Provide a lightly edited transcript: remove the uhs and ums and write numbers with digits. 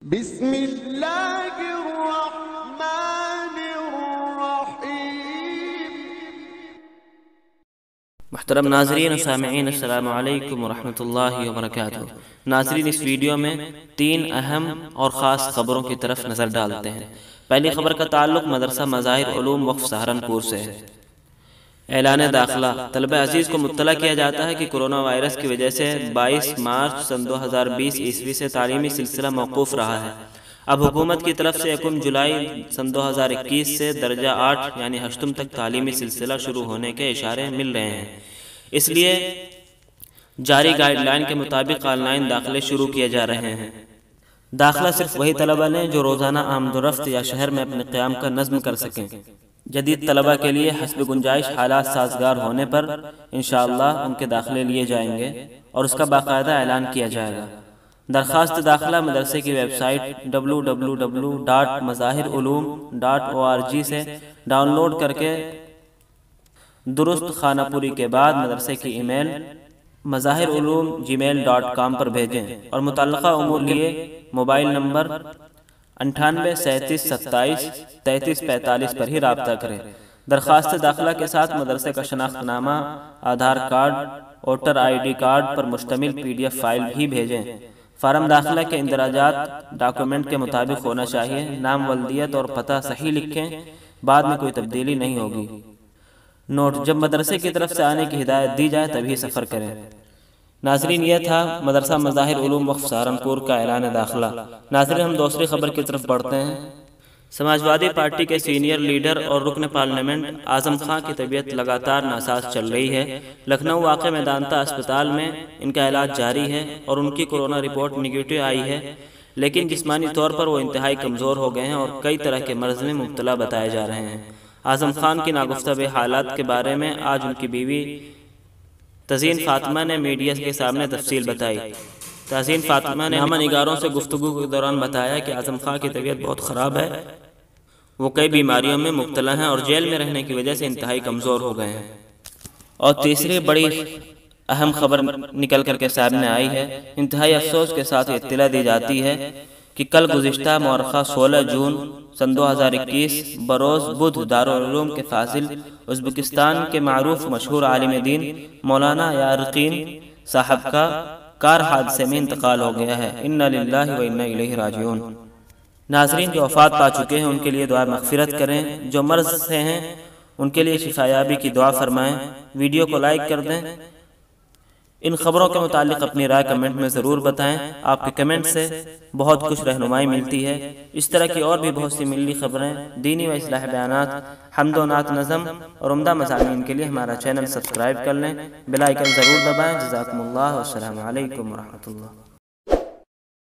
بسم اللہ الرحمن الرحیم۔ محترم ناظرین و سامعین، السلام علیکم ورحمۃ اللہ وبرکاتہ۔ ناظرین، اس ویڈیو میں 3 اہم اور خاص خبروں کی طرف نظر ڈالتے ہیں۔ پہلی خبر کا تعلق مدرسہ مظاہر علوم وقف سہارنپور سے ہے۔ اعلان داخلہ: طلبہ عزیز کو مطلع کیا جاتا ہے کہ کورونا وائرس کی وجہ سے 22 مارچ سن 2020 عیسوی سے تعلیمی سلسلہ موقوف رہا ہے۔ اب حکومت کی طرف سے 1 جولائی سن 2021 سے درجہ 8 یعنی 8 تک تعلیمی سلسلہ شروع ہونے کے اشارے مل رہے ہیں۔ اس لیے جاری گائیڈ لائن کے مطابق آن لائن داخلے شروع کیے جا رہے ہیں۔ داخلہ صرف وہی طلبہ لیں جو روزانہ آمد و رفت یا شہر میں اپنے قیام کا نظم کر سکیں۔ جدید طلبہ کے لیے حسب گنجائش حالات سازگار ہونے پر انشاءاللہ ان کے داخلے لیے جائیں گے اور اس کا باقاعدہ اعلان کیا جائے گا۔ درخواست داخلہ مدرسے کی ویب سائٹ www.mazahirulum.org سے ڈاؤن لوڈ کر کے درست خانہ پوری کے بعد مدرسے کی ای میل mazahirulum@gmail.com پر بھیجیں اور متعلقہ امور لیے موبائل نمبر 98 37 27 33 45 پر ہی رابطہ کریں۔ درخواست داخلہ کے ساتھ مدرسے کا شناخت نامہ، آدھار کارڈ، ووٹر آئی ڈی کارڈ پر مشتمل PDF فائل بھی بھیجیں۔ فارم داخلہ کے اندراجات ڈاکومنٹ کے مطابق ہونا چاہیے۔ نام، ولدیت اور پتہ صحیح لکھیں، بعد میں کوئی تبدیلی نہیں ہوگی۔ نوٹ: جب مدرسے کی طرف سے آنے کی ہدایت دی جائے تبھی سفر کریں۔ ناظرین، یہ تھا مدرسہ مظاہر علوم وقف سہارنپور کا اعلان داخلہ۔ ناظرین، ہم دوسری خبر کی طرف بڑھتے ہیں۔ سماجوادی پارٹی کے سینئر لیڈر اور رکن پارلیمنٹ اعظم خان کی طبیعت لگاتار ناساز چل رہی ہے۔ لکھنؤ واقع میدانتا اسپتال میں ان کا علاج جاری ہے اور ان کی کورونا رپورٹ نگیٹو آئی ہے، لیکن جسمانی طور پر وہ انتہائی کمزور ہو گئے ہیں اور کئی طرح کے مرض میں مبتلا بتائے جا رہے ہیں۔ اعظم خان کی ناگفتہ حالات کے بارے میں آج ان کی بیوی تزین فاطمہ نے میڈیا کے سامنے تفصیل بتائی۔ تزین فاطمہ نے نامہ نگاروں سے گفتگو کے دوران بتایا کہ اعظم خان کی طبیعت بہت خراب ہے، وہ کئی بیماریوں میں مبتلا ہیں اور جیل میں رہنے کی وجہ سے انتہائی کمزور ہو گئے ہیں۔ اور تیسری بڑی اہم خبر نکل کر کے سامنے آئی ہے۔ انتہائی افسوس کے ساتھ اطلاع دی جاتی ہے کہ کل گزشتہ مورخہ 16 جون سن 2021 بروز بدھ دارالعلوم کے فاضل ازبکستان کے معروف مشہور عالم دین مولانا یارقین صاحب کا کار حادثے میں انتقال ہو گیا ہے۔ انا للہ و انا الیہ راجعون۔ ناظرین، جو وفات پا چکے ہیں ان کے لیے دعا مغفرت کریں، جو مرض سے ہیں ان کے لیے شفایابی کی دعا فرمائیں۔ ویڈیو کو لائک کر دیں۔ ان خبروں کے متعلق اپنی رائے کمنٹ میں ضرور بتائیں۔ آپ کے کمنٹ سے بہت کچھ رہنمائی ملتی ہے۔ اس طرح کی اور بھی بہت سی ملی خبریں، دینی و اصلاح بیانات، حمد و نعت نظم اور عمدہ مضامین کے لیے ہمارا چینل سبسکرائب کر لیں، بیل آئیکن ضرور دبائیں۔ جزاکم اللہ، والسلام علیکم ورحمۃ اللہ۔